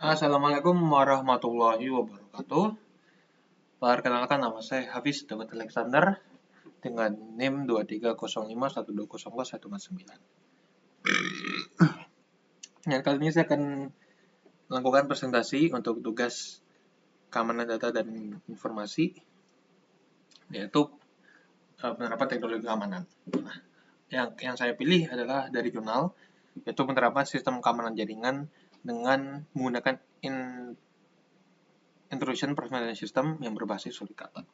Assalamualaikum warahmatullahi wabarakatuh. Perkenalkan nama saya Hafiz Daud Alexander dengan NIM 2305120219. Dan kali ini saya akan melakukan presentasi untuk tugas keamanan data dan informasi, yaitu penerapan teknologi keamanan. Nah, yang saya pilih adalah dari jurnal, yaitu penerapan sistem keamanan jaringan dengan menggunakan Intrusion Prevention System yang berbasis Suricata.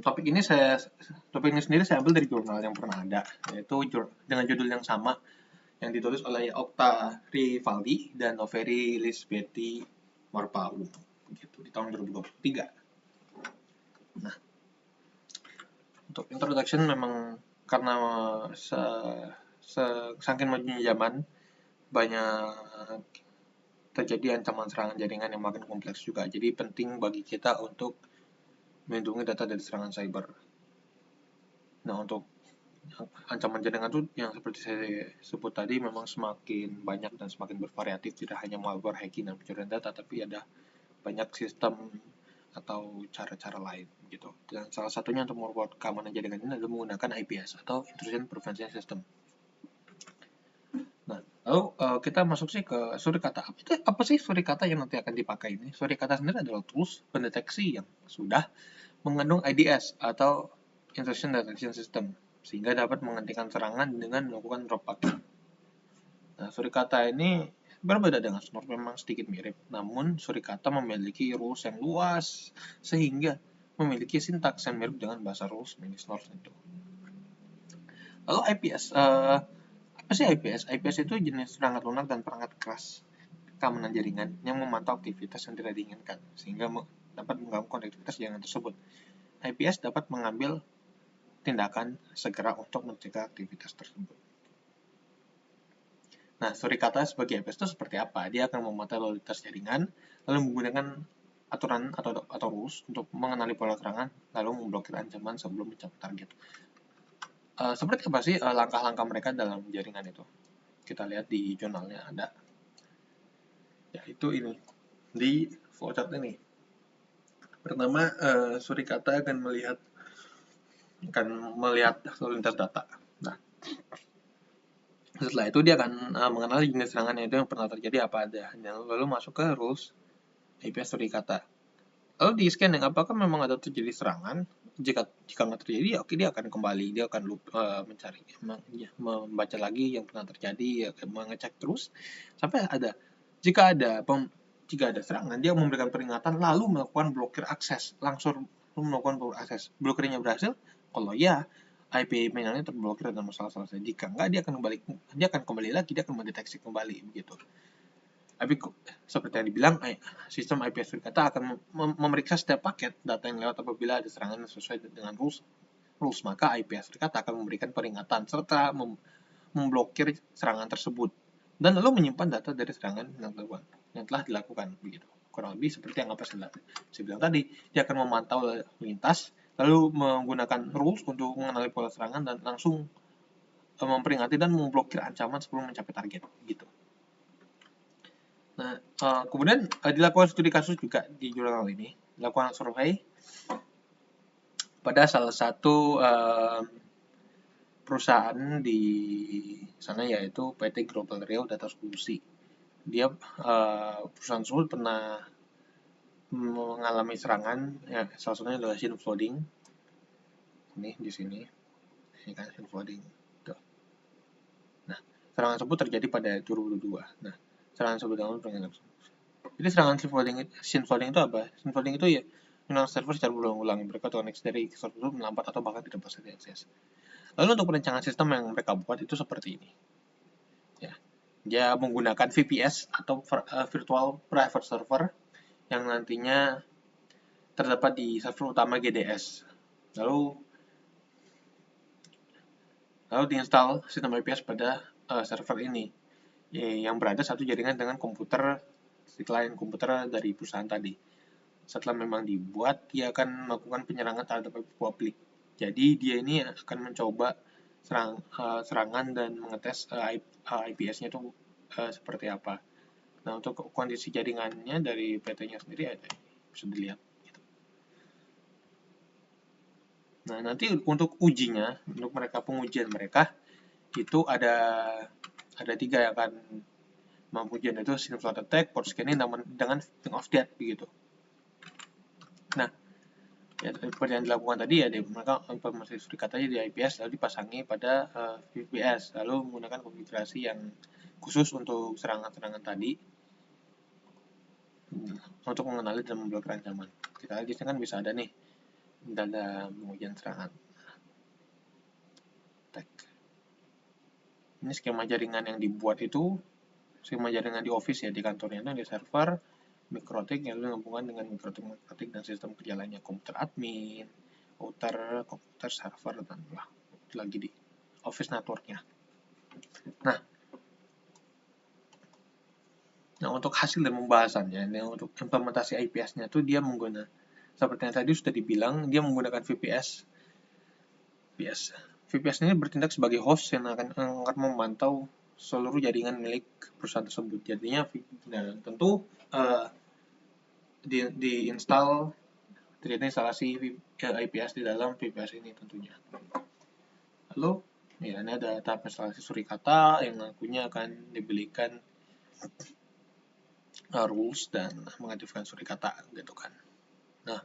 Topik ini sendiri saya ambil dari jurnal yang pernah ada, yaitu dengan judul yang sama yang ditulis oleh Okta Rivaldi dan Noveri Lisbetti Marpau gitu, di tahun 2023. Nah, untuk introduction memang karena saking majunya zaman, banyak terjadi ancaman serangan jaringan yang makin kompleks juga. Jadi penting bagi kita untuk melindungi data dari serangan cyber. Nah, untuk ancaman jaringan itu yang seperti saya sebut tadi memang semakin banyak dan semakin bervariatif, tidak hanya malware, hacking, dan pencurian data, tapi ada banyak sistem atau cara-cara lain gitu. Dan salah satunya untuk memperkuat keamanan jaringan ini adalah menggunakan IPS atau Intrusion Prevention System. Nah, lalu kita masuk sih ke Suricata. Apa sih Suricata yang nanti akan dipakai ini? Suricata sendiri adalah tools pendeteksi yang sudah mengandung IDS atau Intrusion Detection System, sehingga dapat menghentikan serangan dengan melakukan drop packet. Nah, Suricata ini berbeda dengan Snort, memang sedikit mirip, namun Suricata memiliki rules yang luas, sehingga memiliki sintaks yang mirip dengan bahasa rules milik Snort itu. Lalu IPS, apa sih IPS? IPS itu jenis perangkat lunak dan perangkat keras keamanan jaringan yang memantau aktivitas yang tidak diinginkan, sehingga dapat mengganggu konektivitas jaringan tersebut. IPS dapat mengambil tindakan segera untuk mencegah aktivitas tersebut. Nah, Suricata sebagai IPS itu seperti apa? Dia akan memantau lalu lintas jaringan, lalu menggunakan aturan atau rules untuk mengenali pola serangan, lalu memblokir ancaman sebelum mencapai target. Seperti apa sih langkah-langkah mereka dalam jaringan itu? Kita lihat di jurnalnya ada, yaitu ini di flowchart ini. Pertama, Suricata akan melihat lalu lintas data. Nah, setelah itu dia akan mengenali jenis serangan itu yang pernah terjadi apa ada, lalu masuk ke rules IPS Suricata. Lalu di scanning apakah memang ada terjadi serangan. Jika nggak terjadi, ya oke, dia akan kembali, dia akan mencari, membaca lagi yang pernah terjadi, mengecek terus sampai ada. Jika ada serangan, dia memberikan peringatan lalu melakukan blokir akses, langsung melakukan blokir akses. Blokirnya berhasil, kalau ya IP emailnya terblokir dan masalah selesai. Jika enggak, dia akan kembali lagi, dia akan mendeteksi kembali begitu. Tapi seperti yang dibilang, sistem IPS Suricata akan memeriksa setiap paket data yang lewat apabila ada serangan yang sesuai dengan rules, maka IPS Suricata akan memberikan peringatan serta memblokir serangan tersebut dan lalu menyimpan data dari serangan yang telah dilakukan begitu. Kurang lebih seperti yang saya bilang tadi, dia akan memantau lintas lalu menggunakan rules untuk mengenali pola serangan dan langsung memperingati dan memblokir ancaman sebelum mencapai target gitu. Nah, kemudian dilakukan studi kasus juga di jurnal ini, dilakukan survei pada salah satu perusahaan di sana, yaitu PT Global Real Data Solusi. Dia perusahaan tersebut pernah mengalami serangan, ya, salah satunya adalah SYN flooding. Ini di sini, ini kan SYN flooding. Tuh. Nah, serangan tersebut terjadi pada 2022. Nah, serangan tersebut jadi serangan SYN flooding itu apa? SYN flooding itu ya menyerang server secara berulang-ulang, mereka terkoneksi dari server melambat atau bahkan tidak bisa diakses. Lalu untuk perencanaan sistem yang mereka buat itu seperti ini. Ya, dia menggunakan VPS atau Virtual Private Server yang nantinya terdapat di server utama GDS. Lalu diinstal sistem IPS pada server ini yang berada satu jaringan dengan klien komputer dari perusahaan tadi. Setelah memang dibuat, dia akan melakukan penyerangan terhadap publik. Jadi dia ini akan mencoba serangan dan mengetes IPS-nya itu seperti apa. Nah, untuk kondisi jaringannya dari PT-nya sendiri ada, bisa dilihat. Gitu. Nah, nanti untuk ujinya, untuk mereka pengujian mereka, itu ada 3 yang akan mampu ujian, itu scene flood attack, port scanning, dengan thing of death begitu. Nah, ya, seperti yang dilakukan tadi ya, mereka informasi surikatanya di IPS lalu dipasangi pada VPS, lalu menggunakan konfigurasi yang khusus untuk serangan-serangan tadi untuk mengenali dan memblokir ancaman. Kita lihat di sini kan bisa ada nih dalam pengujian serangan. Ini skema jaringan yang dibuat itu, skema jaringan di office ya, di kantornya itu di server, mikrotik yang menghubungkan dengan mikrotik dan sistem kerja lainnya, komputer admin, komputer server, dan lagi di office networknya. Nah, untuk hasil dan pembahasannya, untuk implementasi IPS-nya itu dia menggunakan, seperti yang tadi sudah dibilang, dia menggunakan VPS. VPS ini bertindak sebagai host yang akan memantau seluruh jaringan milik perusahaan tersebut. Jadinya, tentu diinstal, terjadi instalasi IPS di dalam VPS ini tentunya. Lalu, ya, ini ada tahap instalasi surikata yang nantinya akan dibelikan rules dan mengaktifkan surikata gitu kan. Nah,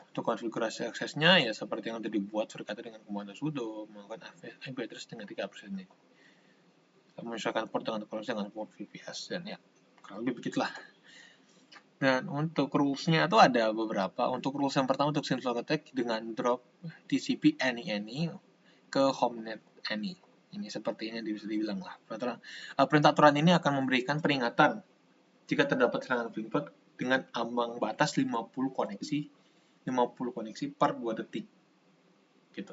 untuk konfigurasi aksesnya ya seperti yang tadi dibuat, surikata dengan komando sudo, melakukan IP address dengan 3% ini. Menyesuaikan port dengan port VPS, dan ya kalau lebih begitulah. Dan untuk rules-nya itu ada beberapa. Untuk rules yang pertama untuk Synflog Attack dengan drop TCP any ke homenet any. Ini seperti ini bisa dibilang lah. Perintah aturan ini akan memberikan peringatan jika terdapat serangan Flingpot dengan ambang batas 50 koneksi per 2 detik. Gitu.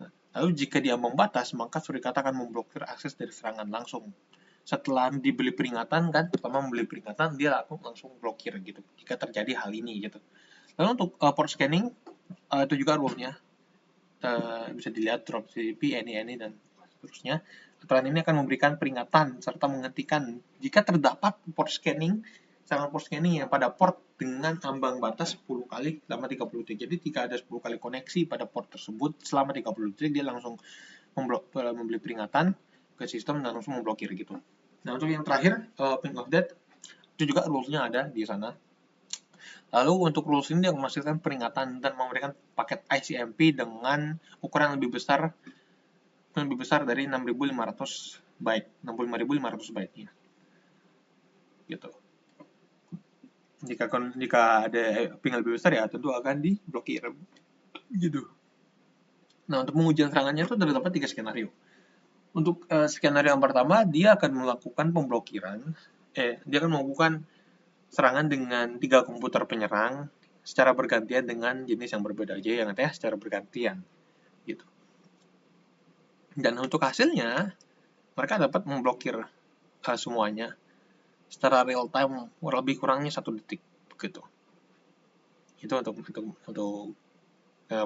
Nah, lalu jika di ambang batas, maka surikata akan memblokir akses dari serangan langsung. Setelah dibeli peringatan kan, pertama membeli peringatan, dia langsung blokir gitu, jika terjadi hal ini gitu. Lalu untuk port scanning, itu juga rule-nya. Bisa dilihat drop TCP, any, dan seterusnya. Aturan ini akan memberikan peringatan serta menghentikan jika terdapat serangan port scanning yang pada port dengan ambang batas 10 kali selama 30 detik. Jadi jika ada 10 kali koneksi pada port tersebut selama 30 detik, dia langsung membeli peringatan ke sistem dan langsung memblokir gitu. Nah, untuk yang terakhir, ping of death, itu juga rules-nya ada di sana. Lalu untuk rules ini yang menghasilkan peringatan dan memberikan paket ICMP dengan ukuran lebih besar dari 6.500 byte, 65.500 byte ya. Gitu. Jika ada ping lebih besar ya tentu akan diblokir. Gitu. Nah, untuk pengujian serangannya itu terdapat 3 skenario. Untuk skenario yang pertama, dia akan melakukan pemblokiran. Dia akan melakukan serangan dengan 3 komputer penyerang secara bergantian dengan jenis yang berbeda aja, yang artinya secara bergantian. Gitu. Dan untuk hasilnya, mereka dapat memblokir semuanya secara real time lebih kurangnya 1 detik begitu. Itu untuk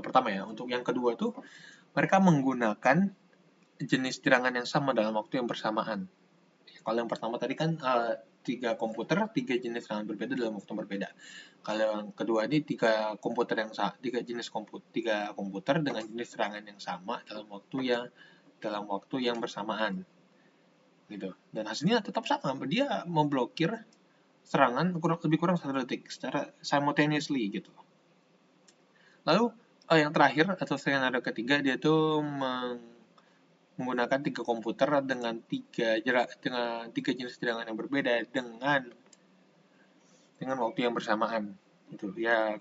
pertama ya. Untuk yang kedua tuh mereka menggunakan jenis serangan yang sama dalam waktu yang bersamaan. Kalau yang pertama tadi kan 3 komputer, 3 jenis serangan berbeda dalam waktu yang berbeda. Kalau yang kedua ini 3 komputer dengan jenis serangan yang sama dalam waktu yang bersamaan. Gitu. Dan hasilnya tetap sama, dia memblokir serangan lebih kurang 1 detik secara simultaneously gitu. Lalu yang terakhir atau skenario ketiga, dia tuh menggunakan 3 komputer dengan 3 jenis serangan yang berbeda dengan waktu yang bersamaan. Itu ya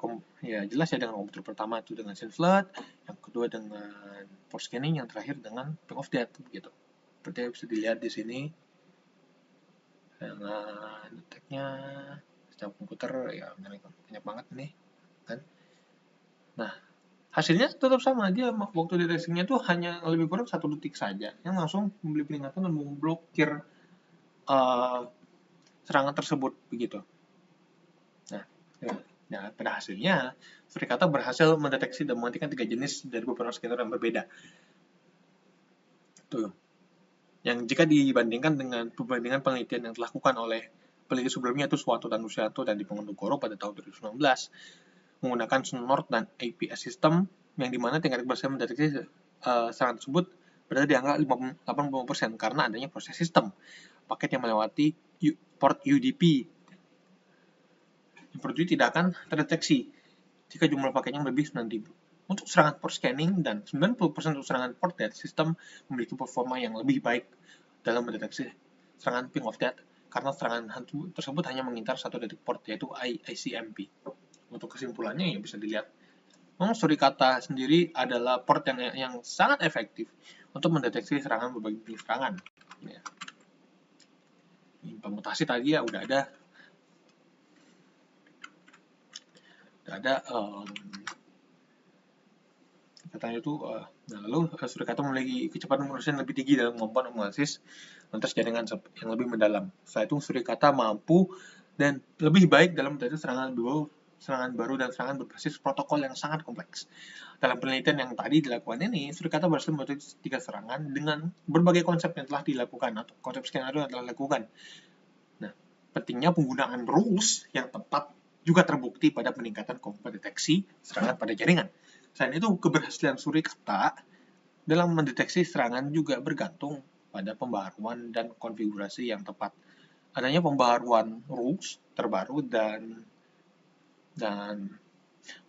jelas ya, dengan komputer pertama itu dengan Synflood, yang kedua dengan port scanning, yang terakhir dengan ping of death gitu. Seperti yang bisa dilihat di sini dengan deteknya setiap komputer ya banyak banget nih kan. Nah, hasilnya tetap sama, dia waktu deteksinya tuh hanya lebih kurang 1 detik saja, yang langsung membeli peringatan dan memblokir serangan tersebut begitu. Nah, pada hasilnya surikata berhasil mendeteksi dan menghentikan 3 jenis dari beberapa skenario yang berbeda. Tuh. yang jika dibandingkan dengan perbandingan penelitian yang dilakukan oleh peneliti sebelumnya itu Suwato dan Luciato dan Diponegoro pada tahun 2019 menggunakan Snort dan APS system yang dimana tingkat keberhasilan mendeteksi serangan tersebut berada di angka 80% karena adanya proses sistem paket yang melewati port UDP. Port UDP tidak akan terdeteksi jika jumlah paketnya lebih 9.000. Untuk serangan port scanning dan 90% untuk serangan port dead, sistem memiliki performa yang lebih baik dalam mendeteksi serangan ping of death karena serangan hantu tersebut hanya mengincar satu detik port yaitu ICMP. Untuk kesimpulannya ya bisa dilihat memang Surikata sendiri adalah port yang sangat efektif untuk mendeteksi serangan berbagai jenis serangan. Ya. Pemutasi tadi ya udah ada katanya itu lalu Surikata memiliki kecepatan penulisan lebih tinggi dalam kemampuan menganalisis lintas jaringan yang lebih mendalam. Setelah itu Surikata mampu dan lebih baik dalam mendeteksi serangan baru dan serangan berbasis protokol yang sangat kompleks. Dalam penelitian yang tadi dilakukan ini, Surikata berhasil mendeteksi 3 serangan dengan berbagai konsep yang telah dilakukan atau konsep skenario yang telah dilakukan. Nah, pentingnya penggunaan rules yang tepat juga terbukti pada peningkatan kemampuan deteksi serangan pada jaringan. Selain itu, keberhasilan Surikata dalam mendeteksi serangan juga bergantung pada pembaharuan dan konfigurasi yang tepat. Adanya pembaharuan rules terbaru dan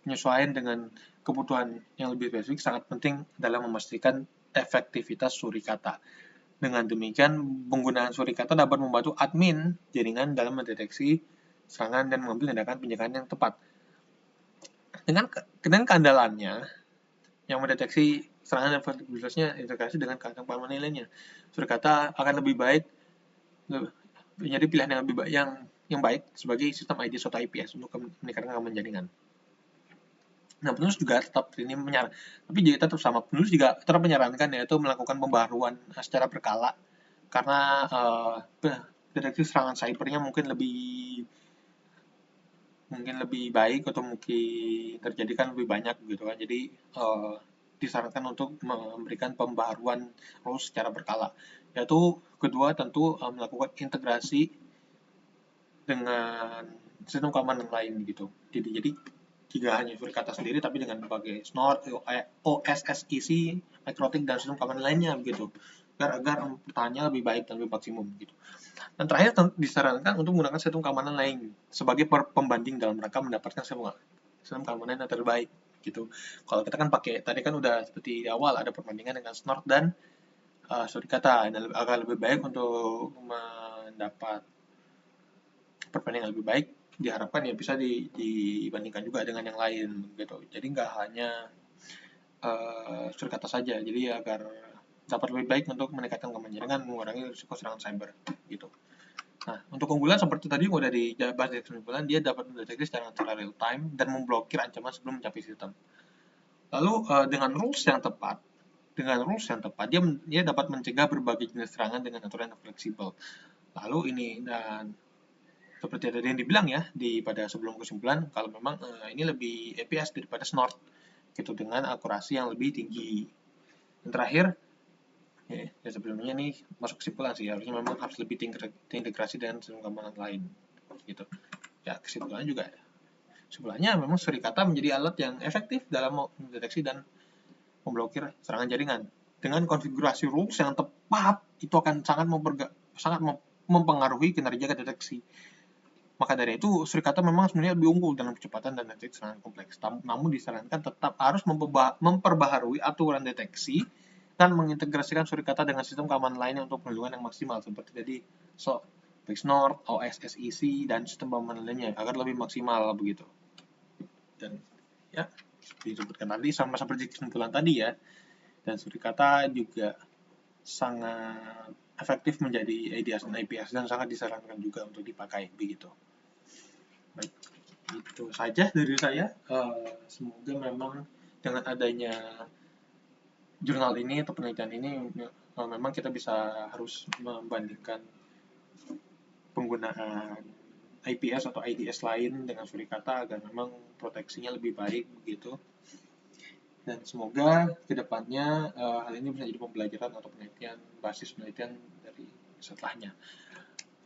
penyesuaian dengan kebutuhan yang lebih spesifik sangat penting dalam memastikan efektivitas Surikata. Dengan demikian, penggunaan Surikata dapat membantu admin jaringan dalam mendeteksi serangan dan mengambil tindakan penjagaan yang tepat. Dengan keandalannya yang mendeteksi serangan dan efektivitasnya integrasi dengan keamanan nilainya, Surikata akan lebih baik menjadi pilihan yang lebih baik yang baik sebagai sistem IDS atau IPS untuk meningkatkan keamanan jaringan. Nah, penulis juga tetap menyarankan yaitu melakukan pembaharuan secara berkala karena deteksi serangan cybernya mungkin lebih baik atau mungkin terjadi kan lebih banyak gitu kan. Jadi disarankan untuk memberikan pembaharuan rules secara berkala. Yaitu kedua tentu melakukan integrasi dengan sistem keamanan lain gitu. Jadi tidak hanya Surikata sendiri tapi dengan berbagai Snort, OSSEC, Microtik dan sistem keamanan lainnya begitu. Agar pertahanannya lebih baik dan lebih maksimum gitu. Dan terakhir disarankan untuk menggunakan sistem keamanan lain sebagai pembanding dalam rangka mendapatkan sistem keamanan yang terbaik gitu. Kalau kita kan pakai tadi kan udah seperti di awal ada perbandingan dengan Snort dan Surikata, agar lebih baik untuk mendapat perbandingan lebih baik diharapkan ya bisa dibandingkan juga dengan yang lain gitu. Jadi nggak hanya Surikata saja. Jadi agar dapat lebih baik untuk meningkatkan keamanan jaringan, mengurangi risiko serangan cyber gitu. Nah, untuk keunggulan seperti tadi udah dibahas di kesimpulan, dia dapat mendeteksi secara real time dan memblokir ancaman sebelum mencapai sistem. Lalu dengan rules yang tepat, dia dapat mencegah berbagai jenis serangan dengan aturan yang fleksibel. Lalu ini dan seperti tadi yang dibilang ya pada sebelum kesimpulan, kalau memang ini lebih EPS daripada Snort gitu dengan akurasi yang lebih tinggi. Yang terakhir ya sebelumnya nih masuk kesimpulan sih, harusnya memang harus lebih terintegrasi dengan sistem keamanan lain gitu. Ya kesimpulannya memang Surikata menjadi alat yang efektif dalam mendeteksi dan memblokir serangan jaringan. Dengan konfigurasi rules yang tepat, itu akan sangat mempengaruhi kinerja deteksi. Maka dari itu, Surikata memang sebenarnya lebih unggul dalam kecepatan dan deteksi serangan kompleks. Namun disarankan tetap harus memperbaharui aturan deteksi dan mengintegrasikan Surikata dengan sistem keamanan lainnya untuk perlindungan yang maksimal seperti tadi Snort, OSSEC dan sistem keamanan lainnya agar lebih maksimal begitu. Dan ya disebutkan tadi sama seperti kesimpulan tadi ya. Dan Surikata juga sangat efektif menjadi ADS dan IPS dan sangat disarankan juga untuk dipakai begitu. Baik, itu saja dari saya. Semoga memang dengan adanya jurnal ini atau penelitian ini memang kita bisa harus membandingkan penggunaan IPS atau IDS lain dengan Surikata agar memang proteksinya lebih baik begitu. Dan semoga kedepannya hal ini bisa jadi pembelajaran atau penelitian, basis penelitian dari setelahnya.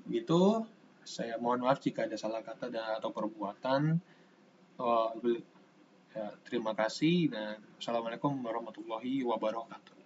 Begitu, saya mohon maaf jika ada salah kata atau perbuatan. Ya, terima kasih dan Assalamualaikum warahmatullahi wabarakatuh.